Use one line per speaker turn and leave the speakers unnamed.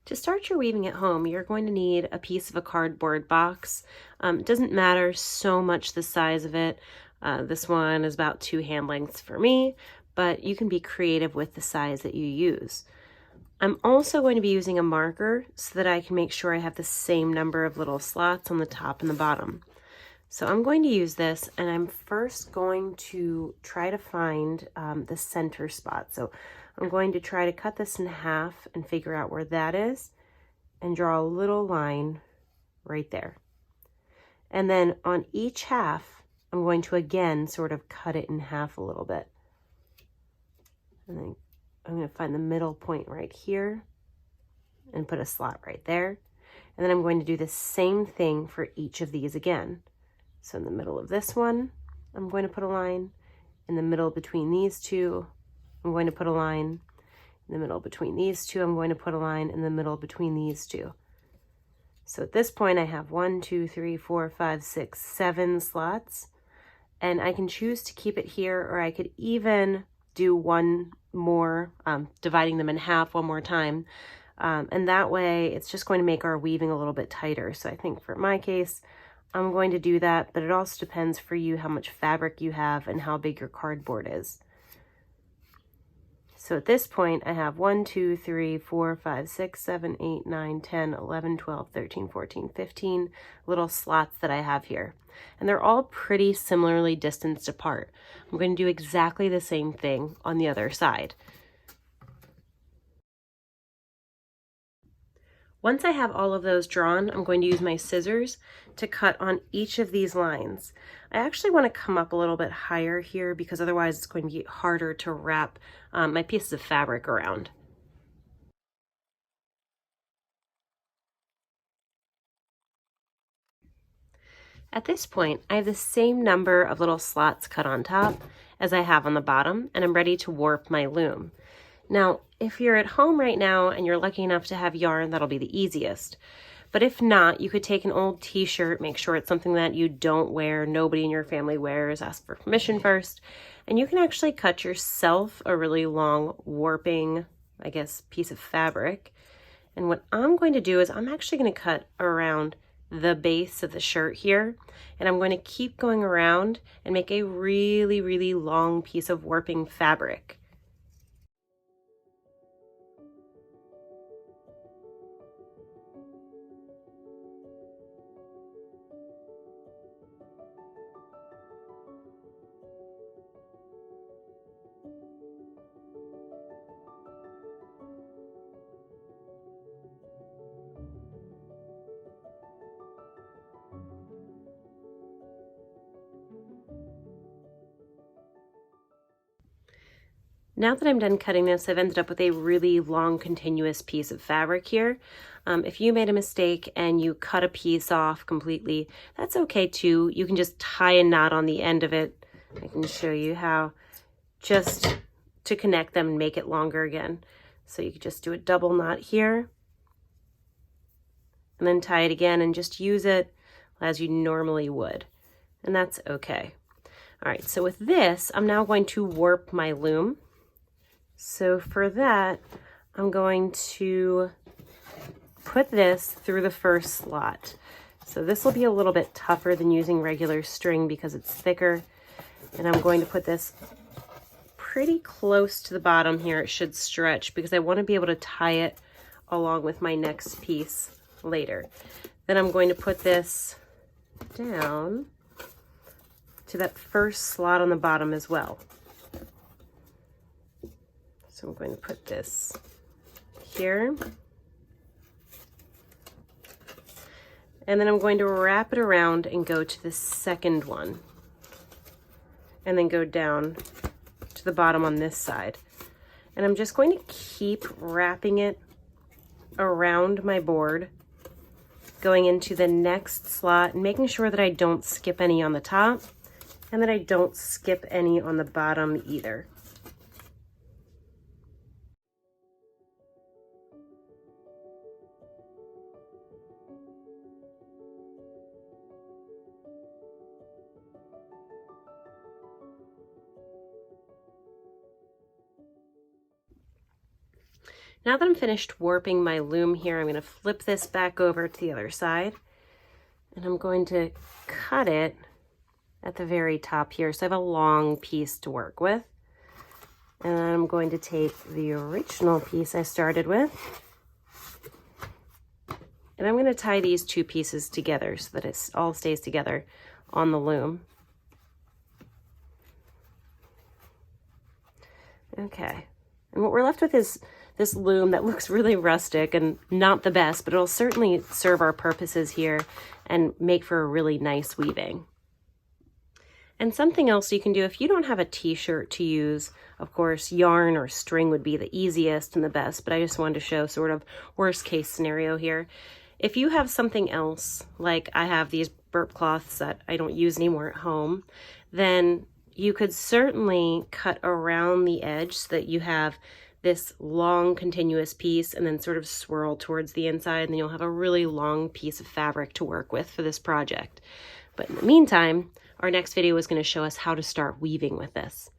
To start your weaving at home, you're going to need a piece of a cardboard box. It doesn't matter so much the size of it. This one is about 2 hand lengths for me, but you can be creative with the size that you use. I'm also going to be using a marker so that I can make sure I have the same number of little slots on the top and the bottom. So I'm going to use this, and I'm first going to try to find the center spot. So I'm going to try to cut this in half and figure out where that is and draw a little line right there. And then on each half, I'm going to again sort of cut it in half a little bit. And then I'm going to find the middle point right here and put a slot right there. And then I'm going to do the same thing for each of these again. So in the middle of this one, I'm going to put a line. In the middle between these two, I'm going to put a line. In the middle between these two, I'm going to put a line. In the middle between these two. So at this point, I have 1, 2, 3, 4, 5, 6, 7 slots. And I can choose to keep it here, or I could even do one more, dividing them in half one more time. And that way, it's just going to make our weaving a little bit tighter. So I think for my case, I'm going to do that, but it also depends for you how much fabric you have and how big your cardboard is. So at this point, I have 1, 2, 3, 4, 5, 6, 7, 8, 9, 10, 11, 12, 13, 14, 15 little slots that I have here. And they're all pretty similarly distanced apart. I'm going to do exactly the same thing on the other side. Once I have all of those drawn, I'm going to use my scissors to cut on each of these lines. I actually want to come up a little bit higher here because otherwise it's going to be harder to wrap my pieces of fabric around. At this point, I have the same number of little slots cut on top as I have on the bottom, and I'm ready to warp my loom. Now, if you're at home right now and you're lucky enough to have yarn, that'll be the easiest. But if not, you could take an old t-shirt, make sure it's something that you don't wear, nobody in your family wears, ask for permission first, and you can actually cut yourself a really long warping, I guess, piece of fabric. And what I'm going to do is I'm actually going to cut around the base of the shirt here, and I'm going to keep going around and make a really, really long piece of warping fabric. Now that I'm done cutting this, I've ended up with a really long continuous piece of fabric here. If you made a mistake and you cut a piece off completely, that's okay too. You can just tie a knot on the end of it. I can show you how, just to connect them and make it longer again. So you could just do a double knot here and then tie it again and just use it as you normally would. And that's okay. All right, so with this, I'm now going to warp my loom. So for that, I'm going to put this through the first slot. So this will be a little bit tougher than using regular string because it's thicker. And I'm going to put this pretty close to the bottom here. It should stretch because I want to be able to tie it along with my next piece later. Then I'm going to put this down to that first slot on the bottom as well. So I'm going to put this here. And then I'm going to wrap it around and go to the second one. And then go down to the bottom on this side. And I'm just going to keep wrapping it around my board, going into the next slot and making sure that I don't skip any on the top and that I don't skip any on the bottom either. Now that I'm finished warping my loom here, I'm going to flip this back over to the other side, and I'm going to cut it at the very top here. So I have a long piece to work with. And I'm going to take the original piece I started with, and I'm going to tie these two pieces together so that it all stays together on the loom. Okay, and what we're left with is this loom that looks really rustic and not the best, but it'll certainly serve our purposes here and make for a really nice weaving. And something else you can do, if you don't have a t-shirt to use, of course, yarn or string would be the easiest and the best, but I just wanted to show sort of worst case scenario here. If you have something else, like I have these burp cloths that I don't use anymore at home, then you could certainly cut around the edge so that you have this long continuous piece and then sort of swirl towards the inside, and then you'll have a really long piece of fabric to work with for this project. But in the meantime, our next video is going to show us how to start weaving with this.